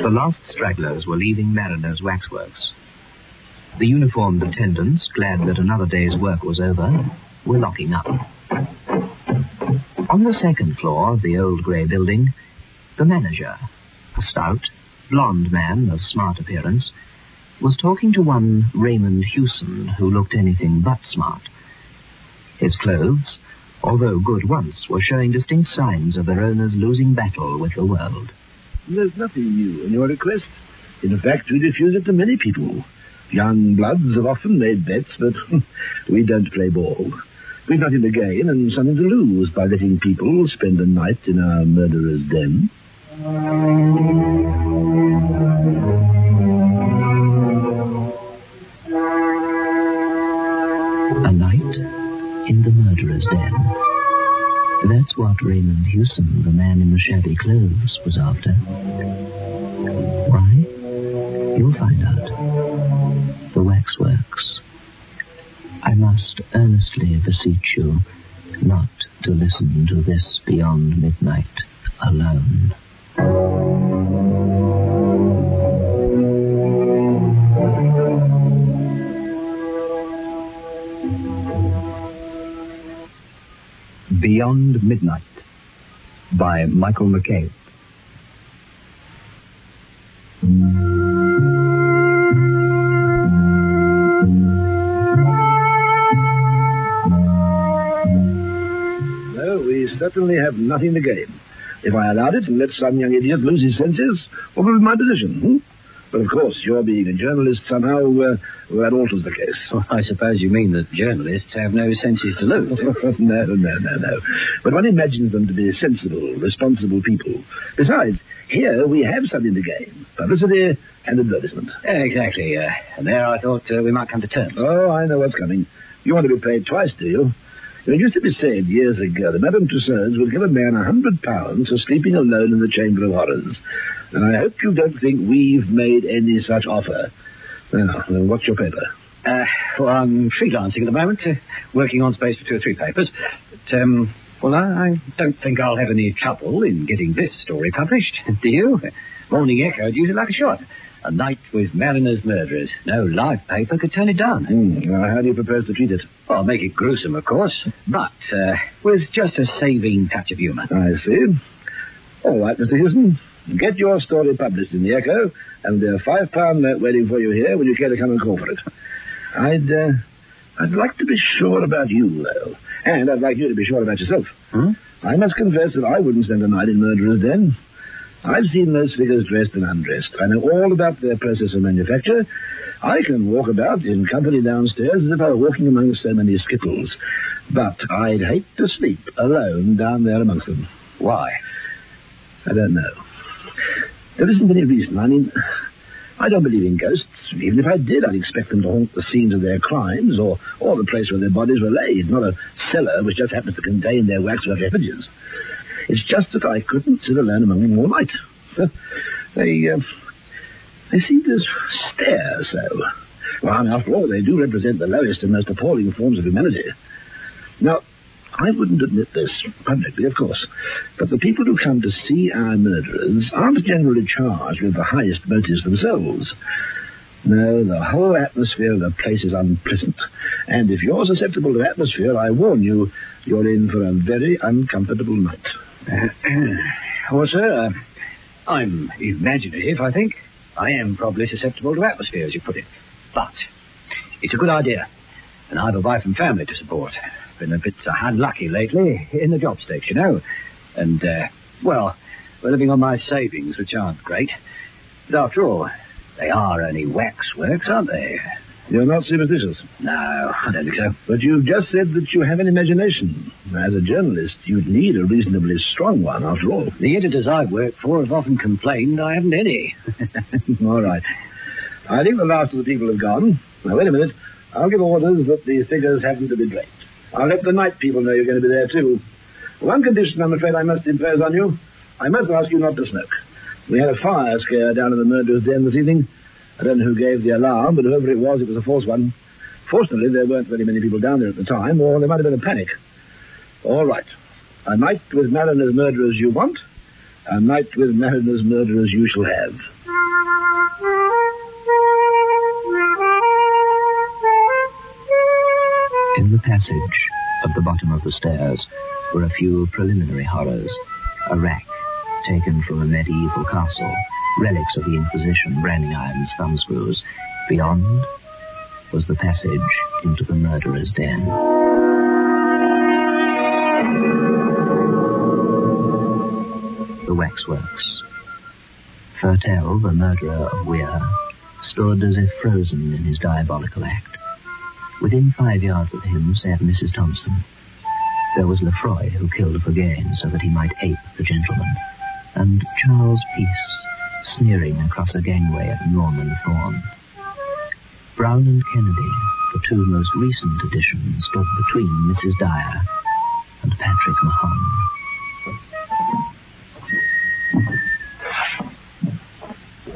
The last stragglers were leaving Mariner's waxworks. The uniformed attendants, glad that another day's work was over, were locking up. On the second floor of the old grey building, the manager, a stout, blond man of smart appearance, was talking to one Raymond Hewson, who looked anything but smart. His clothes, although good once, were showing distinct signs of their owner's losing battle with the world. There's nothing new in your request. In fact, we refuse it to many people. Young bloods have often made bets, but we don't play ball. We've nothing to gain and something to lose by letting people spend a night in our murderer's den. A night in the murderer's den. That's what Raymond Hewson, the man in the shabby clothes, was after. Why? You'll find out. The waxworks. I must earnestly beseech you not to listen to this beyond midnight alone. Beyond Midnight by Michael McCabe. No, we certainly have nothing to gain. If I allowed it and let some young idiot lose his senses, what would be my position? But of course, your being a journalist somehow, that alters the case. Well, I suppose you mean that journalists have no senses to lose. No. But one imagines them to be sensible, responsible people. Besides, here we have something to gain. Publicity and advertisement. Exactly. And there I thought we might come to terms. Oh, I know what's coming. You want to be paid twice, do you? It used to be said years ago that Madame Tussauds would give a man £100 for sleeping alone in the Chamber of Horrors. And I hope you don't think we've made any such offer. Now, what's your paper? Well, I'm freelancing at the moment, working on space for 2 or 3 papers. But, well, I don't think I'll have any trouble in getting this story published. Do you? Morning Echo would use it like a shot. A night with Mariner's murderers. No live paper could turn it down. How do you propose to treat it? Well, I'll make it gruesome, of course, but with just a saving touch of humour. I see. All right, Mr. Hewson. Get your story published in the Echo, and there's a £5 note waiting for you here when you care to come and call for it. I'd like to be sure about you, though. And I'd like you to be sure about yourself. I must confess that I wouldn't spend a night in murderer's den. I've seen those figures dressed and undressed. I know all about their process of manufacture. I can walk about in company downstairs as if I were walking among so many skittles. But I'd hate to sleep alone down there amongst them. Why? I don't know. There isn't any reason. I mean, I don't believe in ghosts. Even if I did, I'd expect them to haunt the scenes of their crimes or the place where their bodies were laid, not a cellar which just happens to contain their waxwork effigies. It's just that I couldn't sit alone among them all night. They seem to stare so. Well, after all, they do represent the lowest and most appalling forms of humanity. Now, I wouldn't admit this publicly, of course, but the people who come to see our murderers aren't generally charged with the highest motives themselves. No, the whole atmosphere of the place is unpleasant, and if you're susceptible to atmosphere, I warn you, you're in for a very uncomfortable night. Well, sir, I'm imaginative, I think. I am probably susceptible to atmosphere, as you put it. But it's a good idea, and I've a wife and family to support. Been a bit unlucky lately, in the job stakes, you know. And, well, we're living on my savings, which aren't great. But after all, they are only waxworks, aren't they? You're not superstitious? No, I don't think so. But you've just said that you have an imagination. As a journalist, you'd need a reasonably strong one, after all. The editors I work for have often complained I haven't any. All right. I think the last of the people have gone. Now, wait a minute. I'll give orders that the figures happen to be draped. I'll let the night people know you're going to be there, too. One condition, I'm afraid, I must impose on you. I must ask you not to smoke. We had a fire scare down in the murderer's den this evening. I don't know who gave the alarm, but whoever it was a false one. Fortunately, there weren't very many people down there at the time, or there might have been a panic. All right. A night with Mariner's murderers you want. A night with Mariner's murderers you shall have. In the passage at the bottom of the stairs were a few preliminary horrors. A rack taken from a medieval castle, relics of the Inquisition, branding irons, thumbscrews. Beyond was the passage into the murderer's den. The waxworks. Fertel, the murderer of Weir, stood as if frozen in his diabolical act. Within 5 yards of him sat Mrs. Thompson. There was Lefroy, who killed for gain so that he might ape the gentleman, and Charles Peace, sneering across a gangway at Norman Thorne. Brown and Kennedy, the two most recent additions, stood between Mrs. Dyer and Patrick Mahon.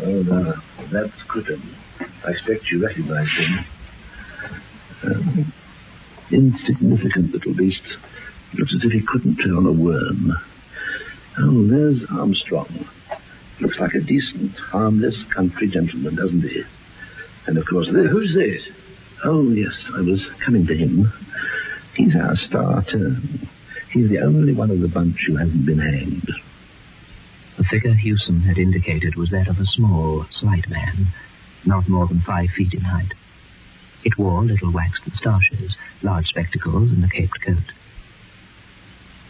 Oh, now, that's Crichton. I expect you recognize him. Insignificant little beast. Looks as if he couldn't turn a worm. Oh, there's Armstrong. Looks like a decent, harmless country gentleman, doesn't he? And, of course, who's this? Oh, yes, I was coming to him. He's our star turn. He's the only one of the bunch who hasn't been hanged. The figure Hewson had indicated was that of a small, slight man, not more than 5 feet in height. It wore little waxed moustaches, large spectacles, and a caped coat.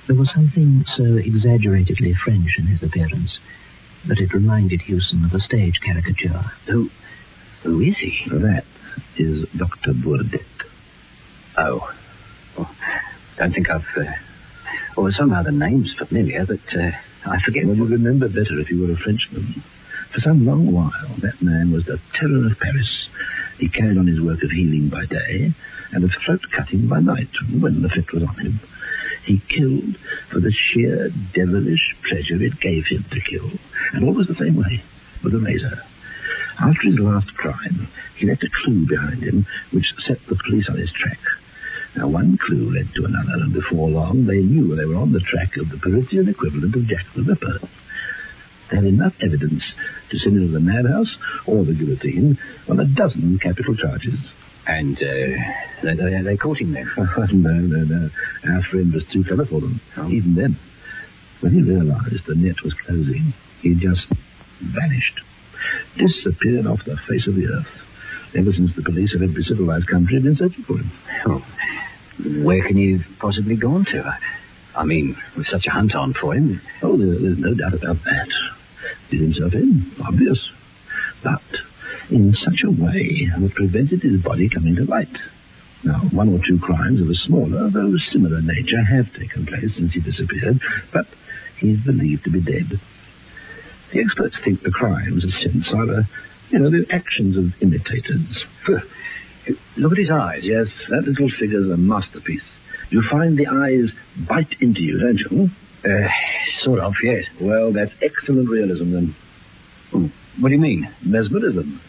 There was something so exaggeratedly French in his appearance that it reminded Hewson of a stage caricature. Who is he? That is Dr. Burdett. Oh. Don't think I've... somehow the name's familiar, but I forget... Well, you'd remember better if you were a Frenchman. For some long while, that man was the terror of Paris. He carried on his work of healing by day and of throat-cutting by night, when the fit was on him. He killed for the sheer devilish pleasure it gave him to kill, and always the same way, with a razor. After his last crime, he left a clue behind him which set the police on his track. Now, one clue led to another, and before long they knew they were on the track of the Parisian equivalent of Jack the Ripper. They had enough evidence to send him to the madhouse or the guillotine on a dozen capital charges. And they caught him then? No. Our friend was too clever for them, even then. When he realized the net was closing, he just vanished. Disappeared off the face of the earth. Ever since the police of every civilized country have been searching for him. Oh, where can he have possibly gone to? I mean, with such a hunt on for him. Oh, there's no doubt about that. Did himself in, obvious. But in such a way that prevented his body coming to light. Now, 1 or 2 crimes of a smaller, though similar nature have taken place since he disappeared, but he's believed to be dead. The experts think the crimes, in a sense, are, the actions of imitators. Look at his eyes. Yes, that little figure's a masterpiece. You find the eyes bite into you, don't you? Sort of, yes. Well, that's excellent realism, then. What do you mean? Mesmerism.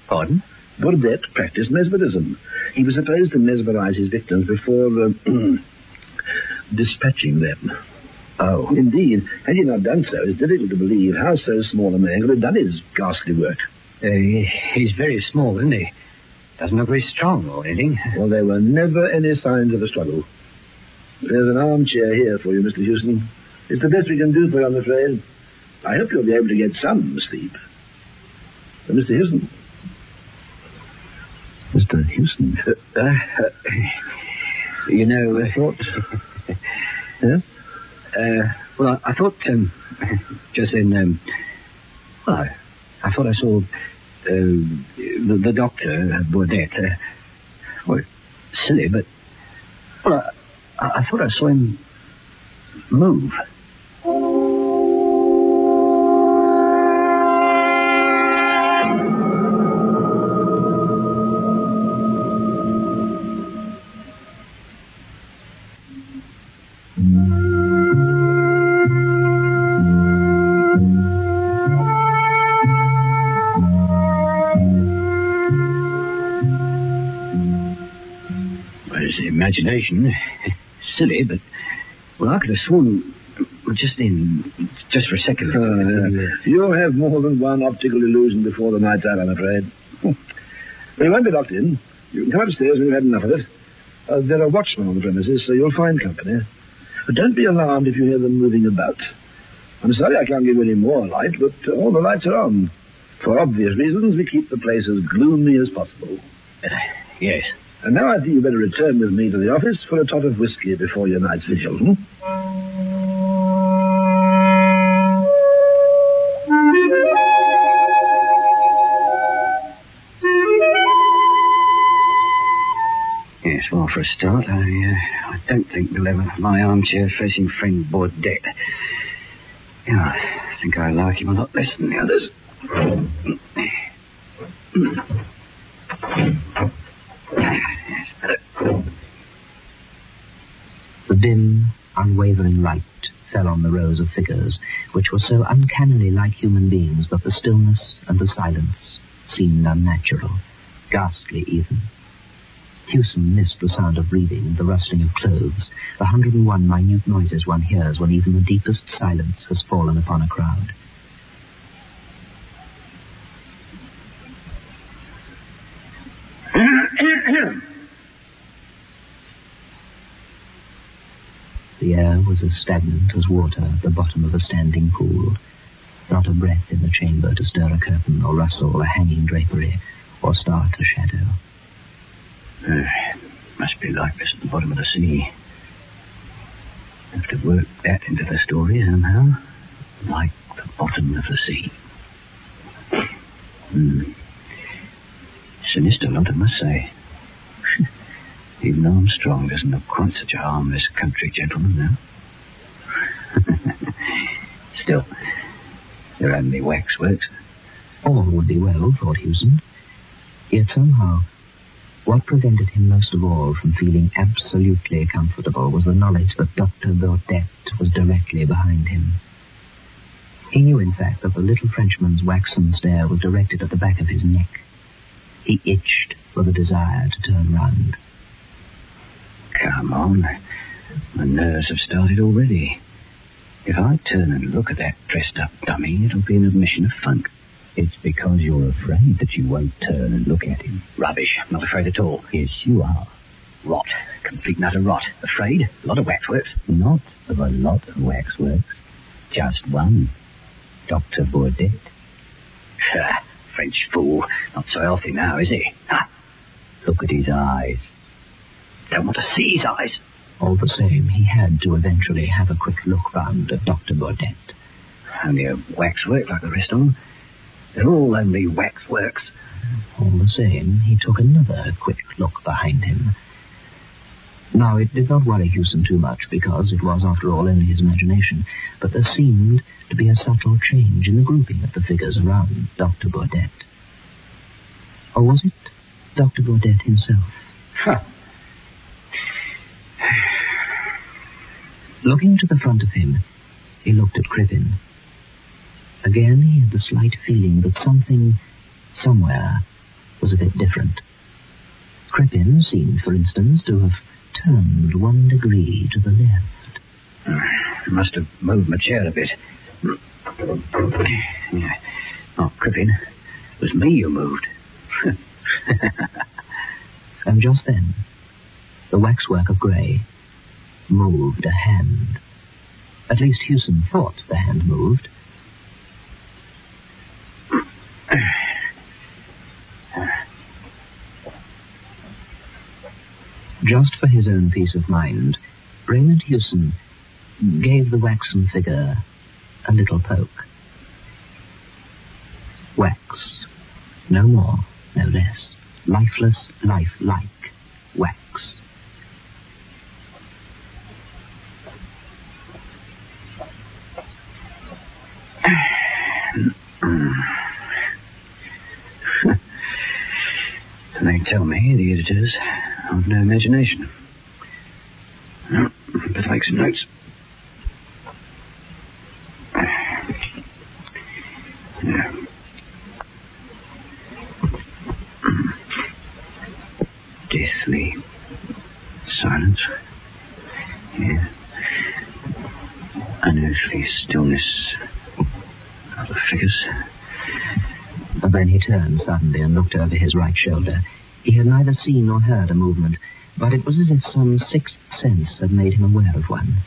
Pardon? Burdett practiced mesmerism. He was supposed to mesmerize his victims before dispatching them. Oh. Indeed, had he not done so, it's difficult to believe how so small a man could have done his ghastly work. He's very small, isn't he? Doesn't look very strong or anything. Well, there were never any signs of a struggle. There's an armchair here for you, Mr. Hewson. It's the best we can do for you, I'm afraid. I hope you'll be able to get some sleep. Mr. Hewson. Mr. Hewson. I thought... Yes? I thought, just then, I thought I saw the doctor, Burdett. Silly, but, I thought I saw him move. imagination. Silly, but... Well, I could have sworn... Just for a second. You have more than one optical illusion before the night's out, I'm afraid. Well, you won't be locked in. You can come upstairs when you've had enough of it. There are watchmen on the premises, so you'll find company. But don't be alarmed if you hear them moving about. I'm sorry I can't give you any more light, but all the lights are on. For obvious reasons, we keep the place as gloomy as possible. Yes. And now I think you'd better return with me to the office for a tot of whiskey before your night's vigil. Yes, well, for a start, I don't think we'll ever my armchair facing friend Baudet. Yeah, I think I like him a lot less than the others. Yes, better. The dim, unwavering light fell on the rows of figures, which were so uncannily like human beings that the stillness and the silence seemed unnatural, ghastly even. Hewson missed the sound of breathing, the rustling of clothes, the 101 minute noises one hears when even the deepest silence has fallen upon a crowd. The air was as stagnant as water at the bottom of a standing pool. Not a breath in the chamber to stir a curtain or rustle a hanging drapery or start a shadow. Must be like this at the bottom of the sea. Have to work that into the story somehow. Like the bottom of the sea. Sinister lot, I must say. Even Armstrong doesn't look quite such a harmless country gentleman now. Still, they're only waxworks. All would be well, thought Hewson. Yet somehow, what prevented him most of all from feeling absolutely comfortable was the knowledge that Dr. Baudet was directly behind him. He knew, in fact, that the little Frenchman's waxen stare was directed at the back of his neck. He itched with a desire to turn round. Come on. My nerves have started already. If I turn and look at that dressed-up dummy, it'll be an admission of funk. It's because you're afraid that you won't turn and look at him. Rubbish. I'm not afraid at all. Yes, you are. Rot. Complete and utter rot. Afraid? A lot of waxworks. Not of a lot of waxworks. Just one. Dr. Baudet. French fool. Not so healthy now, is he? Look at his eyes. Don't want to see his eyes. All the same, he had to eventually have a quick look round at Dr. Baudet. Only a waxwork like the rest of them. They're all only waxworks. All the same, he took another quick look behind him. Now, it did not worry Hewson too much, because it was, after all, only his imagination, but there seemed to be a subtle change in the grouping of the figures around Dr. Baudet. Or was it Dr. Baudet himself? Looking to the front of him, he looked at Crippen. Again, he had the slight feeling that something, somewhere, was a bit different. Crippen seemed, for instance, to have turned 1 degree to the left. I must have moved my chair a bit. Oh, Crippen, it was me who moved. And just then, the waxwork of grey moved a hand. At least Hewson thought the hand moved. Just for his own peace of mind, Raymond Hewson gave the waxen figure a little poke. Wax. No more, no less. Lifeless, lifelike wax. They tell me the editors have no imagination. Better make some notes. Deathly silence. Unearthly stillness of the figures. But then he turned suddenly and looked over his right shoulder. He had neither seen nor heard a movement, but it was as if some sixth sense had made him aware of one.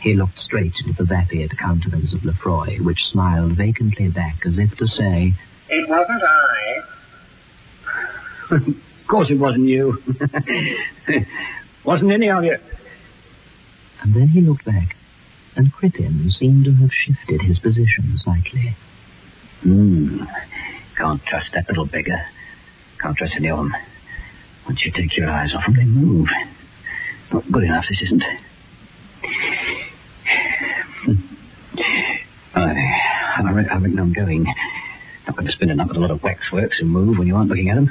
He looked straight into the vapid countenance of Lefroy, which smiled vacantly back as if to say, "It wasn't I." Of course it wasn't you. Wasn't any of you. And then he looked back, and Crippen seemed to have shifted his position slightly. Can't trust that little beggar. Can't trust any of them. Once you take your eyes off them, they move. Not good enough, this isn't. I reckon I'm going. Not going to spend a night with a lot of waxworks and move when you aren't looking at them.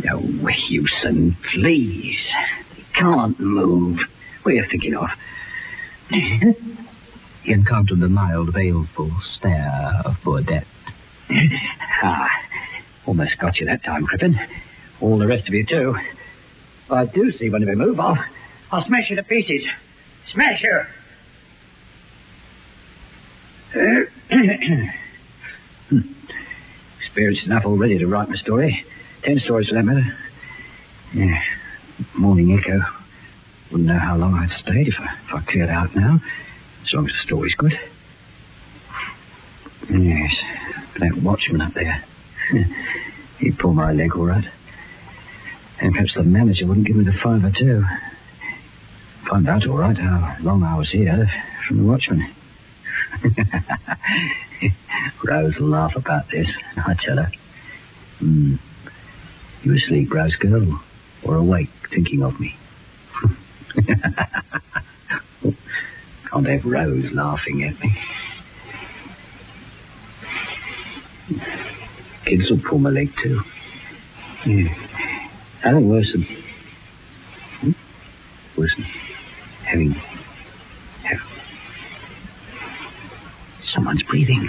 No, Hewson, please. They can't move. What are you thinking of? He encountered the mild, baleful stare of Burdett. Almost got you that time, Crippen. All the rest of you, too. If I do see one of you move, I'll smash you to pieces. Smash you! Experienced enough already to write my story. 10 stories for that matter. Yeah. Morning Echo. Wouldn't know how long I'd stayed if I cleared out now. As long as the story's good. Yes. That watchman up there. He'd pull my leg all right. And perhaps the manager wouldn't give me the $5 or $2. Find out all right how long I was here from the watchman. Rose will laugh about this, I tell her. You asleep, Rose girl, or awake thinking of me? Can't have Rose laughing at me. Kids will pull my leg too. Yeah. I think worse than having someone's breathing.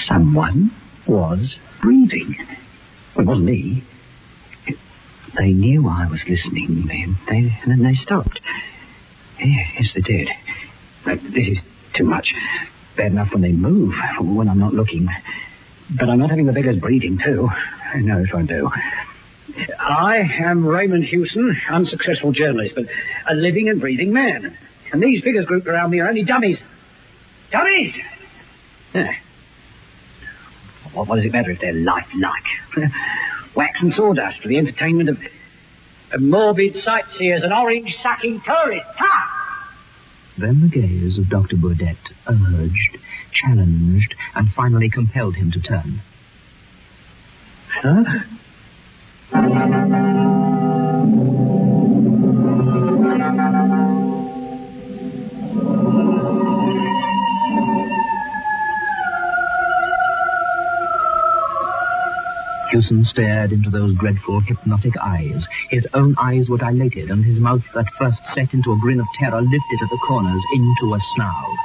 Someone was breathing. Well, it wasn't me. They knew I was listening, and then they stopped. Yeah, yes, they did. This is too much. Bad enough when they move, when I'm not looking. But I'm not having the beggars breathing, too. No, if I do. I am Raymond Hewson, unsuccessful journalist, but a living and breathing man. And these figures grouped around me are only dummies. Dummies! Yeah. What does it matter if they're lifelike? Wax and sawdust for the entertainment of morbid sightseers and orange-sucking tourists. Ha! Then the gaze of Dr. Burdett urged, challenged, and finally compelled him to turn. Huh? Hewson stared into those dreadful, hypnotic eyes. His own eyes were dilated, and his mouth, at first set into a grin of terror, lifted at the corners into a snarl.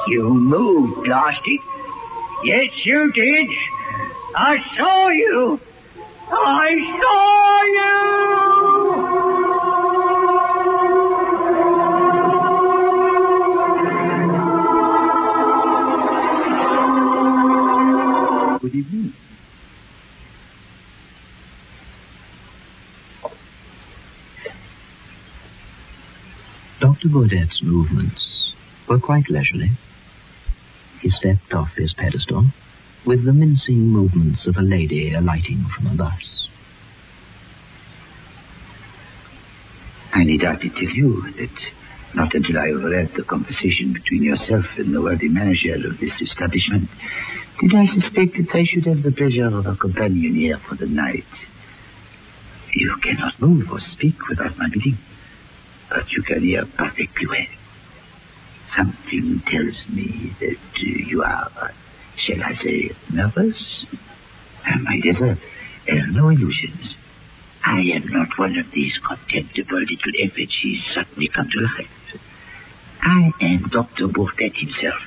You moved, Blasty. Yes, you did. I saw you. I saw you! Good evening. Dr. Burdett's movements were quite leisurely. He stepped off his pedestal with the mincing movements of a lady alighting from a bus. I need hardly tell you that not until I overheard the conversation between yourself and the worthy manager of this establishment did I suspect that I should have the pleasure of a companion here for the night. You cannot move or speak without my bidding, but you can hear perfectly well. Something tells me that you are, shall I say, nervous? My dear, no illusions. I am not one of these contemptible little effigies suddenly come to life. I am Dr. Burdett himself.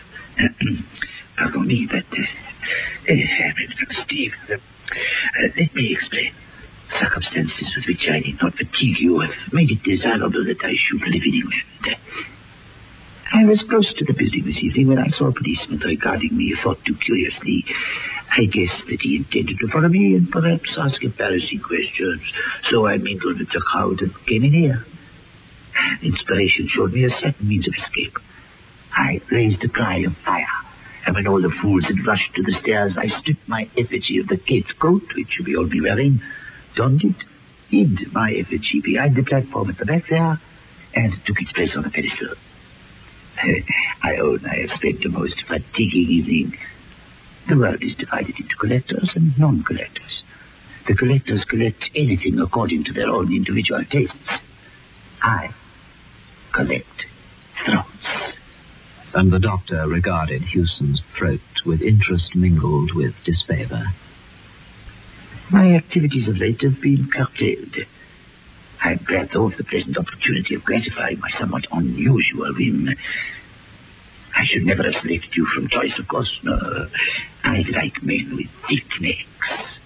me, but... Steve, let me explain. Circumstances with which I need not fatigue you have made it desirable that I should live in England. I was close to the building this evening when I saw a policeman regarding me, a thought too curiously. I guessed that he intended to follow me and perhaps ask embarrassing questions, so I mingled with the crowd and came in here. Inspiration showed me a certain means of escape. I raised a cry of fire, and when all the fools had rushed to the stairs, I stripped my effigy of the cape coat, which you may all be wearing, donned it, hid my effigy behind the platform at the back there, and took its place on the pedestal. I own I have spent a most fatiguing evening. The world is divided into collectors and non-collectors. The collectors collect anything according to their own individual tastes. I collect throats. And the doctor regarded Hewson's throat with interest mingled with disfavor. My activities of late have been curtailed. I'm glad, though, of the pleasant opportunity of gratifying my somewhat unusual whim. I should never have selected you from choice, of course. No, I like men with thick necks.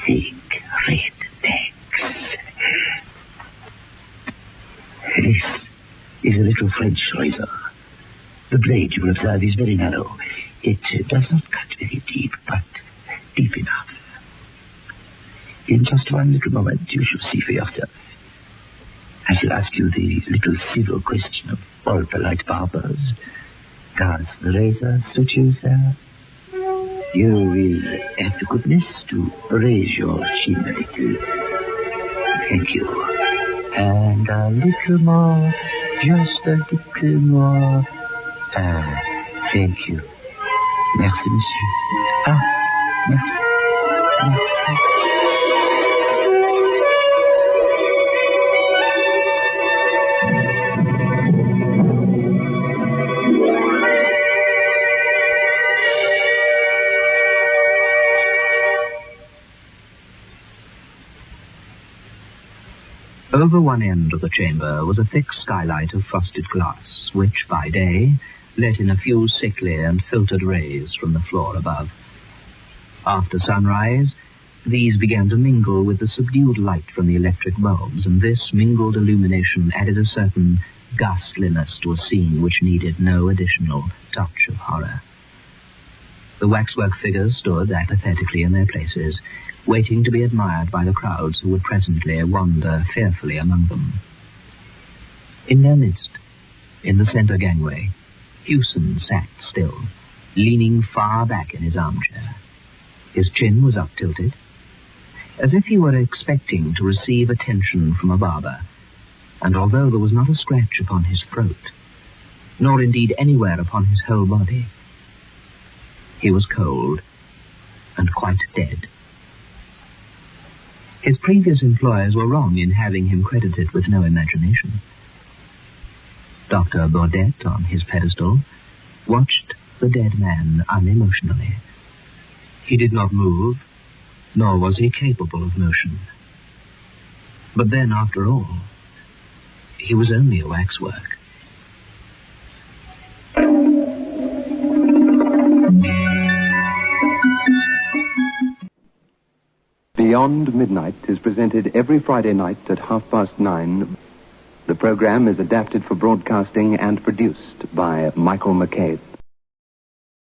Thick red necks. This is a little French razor. The blade, you will observe, is very narrow. It does not cut very deep, but deep enough. In just one little moment, you shall see for yourself. I shall ask you the little civil question of all polite barbers. Does the razor suit you, sir? You will have the goodness to raise your chin a little. Thank you. And a little more, just a little more. Thank you. Merci, monsieur. Merci. Merci. Over one end of the chamber was a thick skylight of frosted glass, which, by day, let in a few sickly and filtered rays from the floor above. After sunrise, these began to mingle with the subdued light from the electric bulbs, and this mingled illumination added a certain ghastliness to a scene which needed no additional touch of horror. The waxwork figures stood apathetically in their places, waiting to be admired by the crowds who would presently wander fearfully among them. In their midst, in the center gangway, Hewson sat still, leaning far back in his armchair. His chin was up-tilted, as if he were expecting to receive attention from a barber, and although there was not a scratch upon his throat, nor indeed anywhere upon his whole body, he was cold and quite dead. His previous employers were wrong in having him credited with no imagination. Dr. Baudet, on his pedestal, watched the dead man unemotionally. He did not move, nor was he capable of motion. But then, after all, he was only a waxwork. Beyond Midnight is presented every Friday night at 9:30. The program is adapted for broadcasting and produced by Michael McCabe.